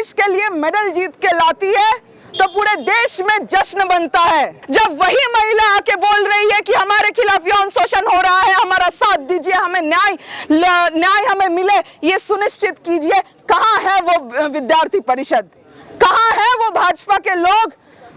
देश के लिए मेडल जीत के लाती है तो पूरे देश में जश्न बनता है। जब वही महिला आके बोल रही है कि हमारे खिलाफ यौन शोषण हो रहा है, हमारा साथ दीजिए, हमें न्याय हमें मिले, ये सुनिश्चित कीजिए, कहाँ है वो विद्यार्थी परिषद, कहाँ है वो भाजपा के लोग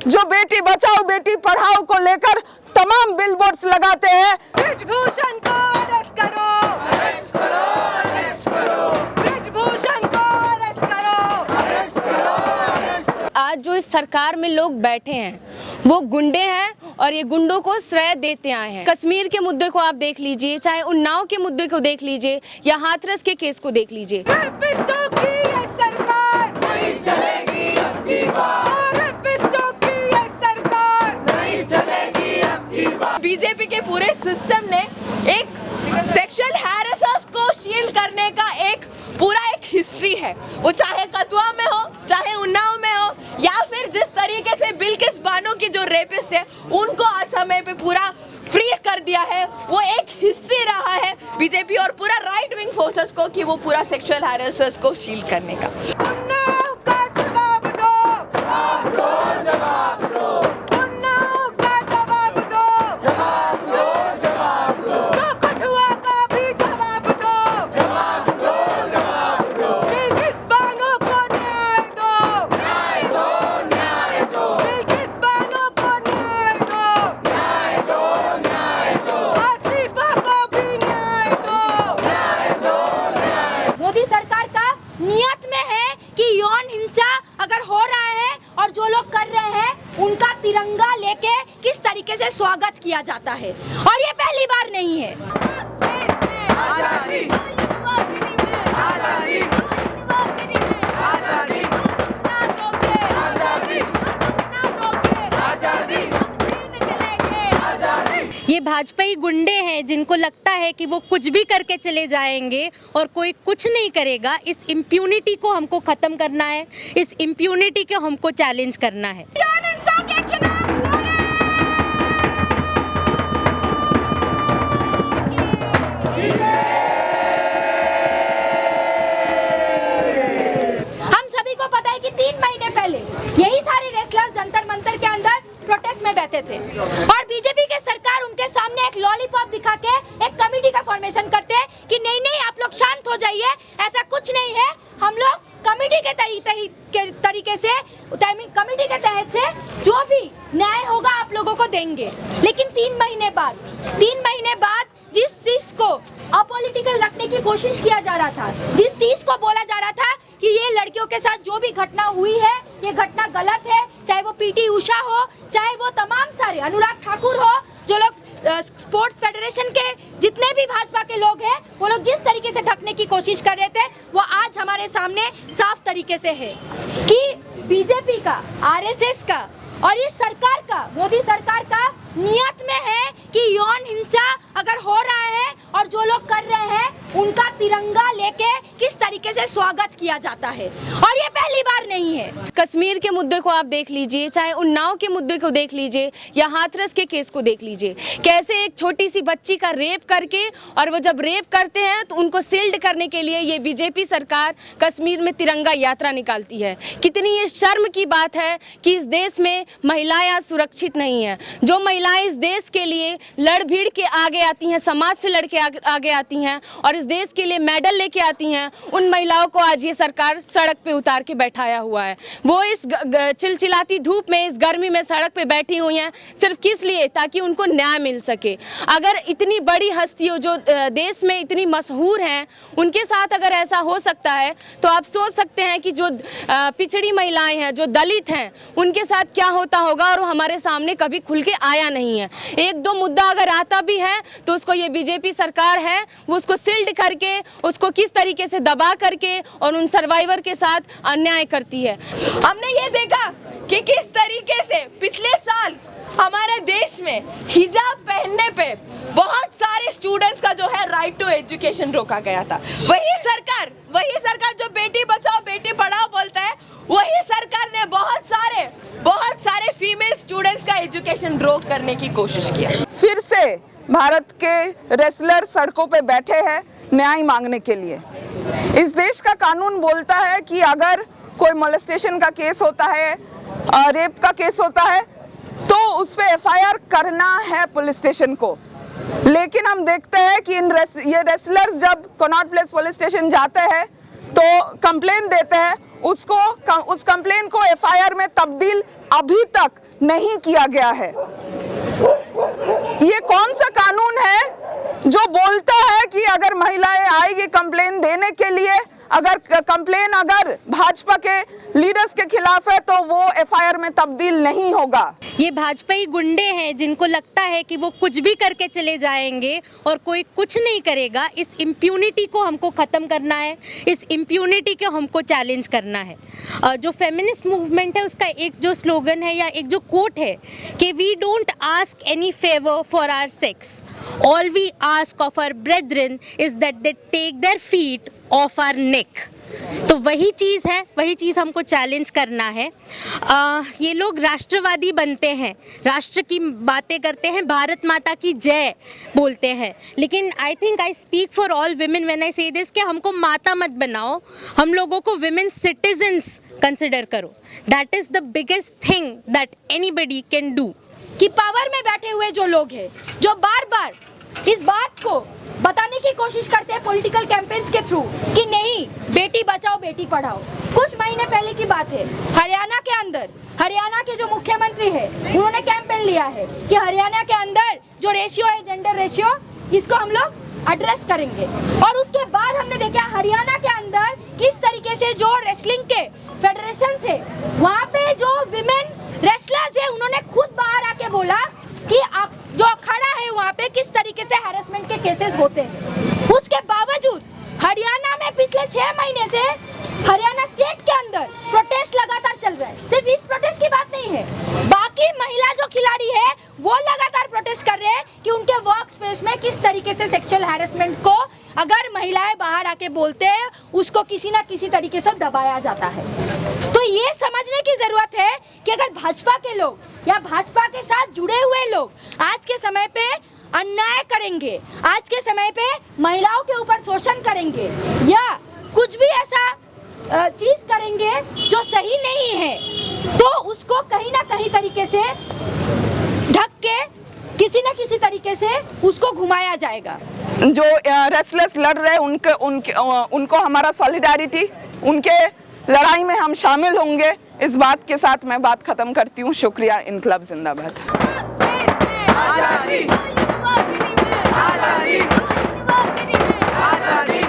जो बेटी बचाओ बेटी पढ़ाओ को लेकर तमाम बिलबोर्ड्स लगाते हैं। ब्रिजभूषण को अरेस्ट करो, अरेस्ट करो, अरेस्ट करो, ब्रिजभूषण को अरेस्ट करो, अरेस्ट करो, अरेस्ट करो। आज जो इस सरकार में लोग बैठे हैं वो गुंडे हैं और ये गुंडों को श्रेय देते आए हैं। कश्मीर के मुद्दे को आप देख लीजिए, चाहे उन्नाव के मुद्दे को देख लीजिए या हाथरस के केस को देख लीजिए। रेपिस्टों की ये सरकार नहीं चलेगी अब की बार, रेपिस्टों की ये सरकार नहीं चलेगी अब की बार। बीजेपी के पूरे सिस्टम ने एक सेक्सुअल हैरेसर्स को शील्ड करने का एक हिस्ट्री है, वो चाहे कथुआ में हो, चाहे उन्नाव में हो, या फिर जिस तरीके से बिल्किस बानो की जो रेपिस्ट है उनको आज समय पे पूरा फ्रीज कर दिया है, वो एक हिस्ट्री रहा है बीजेपी और पूरा राइट विंग फोर्सेस को कि वो पूरा सेक्सुअल हैरेसर्स को शील्ड करने का। उन्नाव का जवाब दो, जवाब दो, जवाब दो, उन्नाव का जवाब दो, जवाब दो, जवाब दो, कठुआ का भी जवाब दो, जवाब दो, जवाब दो, बिल्किस बानो को न्याय दो, न्याय दो, न्याय दो, बिल्किस बानो को न्याय दो, न्याय दो, न्याय दो, आसिफा को भी न्याय दो, न्याय दो, न्याय दो। मोदी सरकार का नियत में है कि यौन हिंसा अगर हो रहा है और जो लोग कर रहे हैं उनका तिरंगा लेके किस तरीके से स्वागत किया जाता है, और ये पहली बार नहीं है। आजादी, आजादी, आजादी, ना दोगे, आजादी, ना दोगे, आजादी, आजादी। ये भाजपाई गुंडे हैं जिनको लगता है कि वो कुछ भी करके चले जाएंगे और कोई कुछ नहीं करेगा। इस इम्प्यूनिटी को हमको खत्म करना है, इस इम्प्यूनिटी को हमको चैलेंज करना है। हम सभी को पता है कि 3 महीने पहले यही सारे रेसलर्स जंतर मंतर के अंदर प्रोटेस्ट में बैठे थे और बीजेपी के सरकार उनके सामने एक लॉलीपॉप दिखा के एक कमेटी का फॉर्मेशन करते हैं कि नहीं नहीं आप लोग शांत हो जाइए, ऐसा कुछ नहीं है, हम लोग कमेटी के तरीके से कमेटी के तहत से जो भी न्याय होगा आप लोगों को देंगे। लेकिन 3 महीने बाद जिस चीज को अपॉलिटिकल रखने की कोशिश किया जा रहा था, जिस चीज को बोला जा रहा था कि ये लड़कियों के साथ जो भी घटना हुई है ये घटना गलत है, चाहे वो पीटी उषा हो, चाहे वो तमाम सारे अनुराग ठाकुर हो, जो लोग स्पोर्ट्स फेडरेशन के जितने भी भाजपा के लोग हैं वो लोग जिस तरीके से ढकने की कोशिश कर रहे थे वो आज हमारे सामने साफ तरीके से है कि बीजेपी का, आरएसएस का और इस सरकार का, मोदी सरकार का नियत में है कि यौन हिंसा अगर हो रहा है और जो लोग कर रहे हैं उनका तिरंगा लेके किस तरीके से स्वागत किया जाता है, और ये पहली बार नहीं है। कश्मीर के मुद्दे को आप देख लीजिए, चाहे उन्नाव के मुद्दे को देख लीजिए या हाथरस के केस को देख लीजिए, कैसे एक छोटी सी बच्ची का रेप करके और वो जब रेप करते हैं तो उनको सील्ड करने के लिए ये बीजेपी सरकार कश्मीर में तिरंगा यात्रा निकालती है। कितनी ये शर्म की बात है कि इस देश में महिलाएं आज सुरक्षित नहीं हैं। जो महिलाएं इस देश के लिए लड़ भीड़ के आगे आती हैं, समाज से लड़ के आगे आती हैं और इस देश के लिए मेडल लेके आती हैं, उन महिलाओं को आज ये सरकार सड़क पे उतार के बैठाया हुआ है। वो इस चिलचिलाती धूप में, इस गर्मी में सड़क पे बैठी हुई हैं सिर्फ किस लिए? ताकि उनको न्याय मिल सके। अगर इतनी बड़ी हस्तियों जो देश में इतनी मशहूर हैं उनके साथ अगर ऐसा हो सकता है तो आप सोच सकते हैं कि जो पिछड़ी महिलाएं हैं, जो दलित हैं, उनके साथ क्या होता होगा। और हमारे सामने कभी खुल के आया नहीं है। एक दो मुद्दा अगर आता भी है तो उसको ये बीजेपी सरकार है वो उसको सील्ड करके, उसको किस तरीके से दबा करके और उन सर्वाइवर के साथ अन्याय करती है। हमने ये देखा कि किस तरीके से पिछले साल हमारे देश में हिजाब पहनने पे बहुत सारे स्टूडेंट्स का जो है राइट टू एजुकेशन रोका गया था। वही सरकार जो बेटी बचाओ बेटी पढ़ाओ बोलता है, वही सरकार ने बहुत सारे फीमेल स्टूडेंट्स का एजुकेशन रोक करने की कोशिश किया। फिर से भारत के रेसलर सड़कों पे बैठे हैं न्याय मांगने के लिए। इस देश का कानून बोलता है कि अगर कोई मोलेस्टेशन का केस होता है, रेप का केस होता है, तो उस पे एफआईआर करना है पुलिस स्टेशन को। लेकिन हम देखते हैं कि ये रेसलर्स जब कनॉट प्लेस पुलिस स्टेशन जाते हैं तो कंप्लेन देते हैं, उस कंप्लेन को एफआईआर में तब्दील अभी तक नहीं किया गया है। ये कौन सा कानून है जो बोलता है कि अगर महिलाएं आएगी कंप्लेन देने के लिए, अगर कंप्लेन अगर भाजपा के लीडर्स के खिलाफ है तो वो एफआईआर में तब्दील नहीं होगा। ये भाजपाई गुंडे हैं जिनको लगता है कि वो कुछ भी करके चले जाएंगे और कोई कुछ नहीं करेगा। इस इम्प्यूनिटी को हमको ख़त्म करना है, इस इम्प्यूनिटी को हमको चैलेंज करना है। जो फेमिनिस्ट मूवमेंट है उसका एक जो स्लोगन है या एक जो कोट है कि we don't ask any favour for our sex, all we ask of our brethren is that they take their feet off our neck. तो वही चीज़ है, वही चीज़ हमको चैलेंज करना है। ये लोग राष्ट्रवादी बनते हैं, राष्ट्र की बातें करते हैं, भारत माता की जय बोलते हैं, लेकिन I think I speak for all women when I से दिस कि हमको माता मत बनाओ, हम लोगों को विमेन सिटीजन्स कंसिडर करो। That is the biggest thing that anybody can do. कि पावर में बैठे हुए जो लोग हैं, जो बार बार इस बात को बताने की कोशिश करते हैं पॉलिटिकल कैंपेन्स के थ्रू कि नहीं बेटी बचाओ बेटी पढ़ाओ। कुछ महीने पहले की बात है, हरियाणा के अंदर हरियाणा के जो मुख्यमंत्री है उन्होंने कैंपेन लिया है कि हरियाणा के अंदर जो रेशियो है, जेंडर रेशियो, इसको हम लोग एड्रेस करेंगे। और उसके बाद हमने देखा हरियाणा के अंदर किस तरीके से जो रेसलिंग के फेडरेशन है वहाँ पे जो विमेन रेसलर्स है उन्होंने खुद बाहर आके बोला कि जो अखाड़ा है वहाँ पे किस तरीके से हैरेसमेंट के केसेस होते हैं। उसके बावजूद हरियाणा में पिछले 6 महीने से हरियाणा स्टेट के अंदर प्रोटेस्ट लगातार चल रहा है। सिर्फ इस प्रोटेस्ट की बात नहीं है, बाकी महिला जो खिलाड़ी है वो लगातार प्रोटेस्ट कर रहे हैं कि उनके वर्क स्पेस में किस तरीके से सेक्सुअल हैरेसमेंट को अगर महिलाएं बाहर आके बोलते हैं उसको किसी ना किसी तरीके से दबाया जाता है। तो ये समझने की जरूरत है कि अगर भाजपा के लोग या भाजपा के साथ जुड़े हुए लोग आज के समय पे अन्याय करेंगे, आज के समय पे महिलाओं के ऊपर शोषण करेंगे या कुछ भी ऐसा चीज करेंगे जो सही नहीं है, तो उसको कहीं ना कहीं तरीके से ढक के किसी न किसी तरीके से उसको घुमाया जाएगा। जो रेसलर्स लड़ रहे उनको हमारा सॉलिडारिटी, उनके लड़ाई में हम शामिल होंगे। इस बात के साथ मैं बात खत्म करती हूँ। शुक्रिया। इनकलाब जिंदाबाद। आजादी, आजादी, आजादी, आजादी।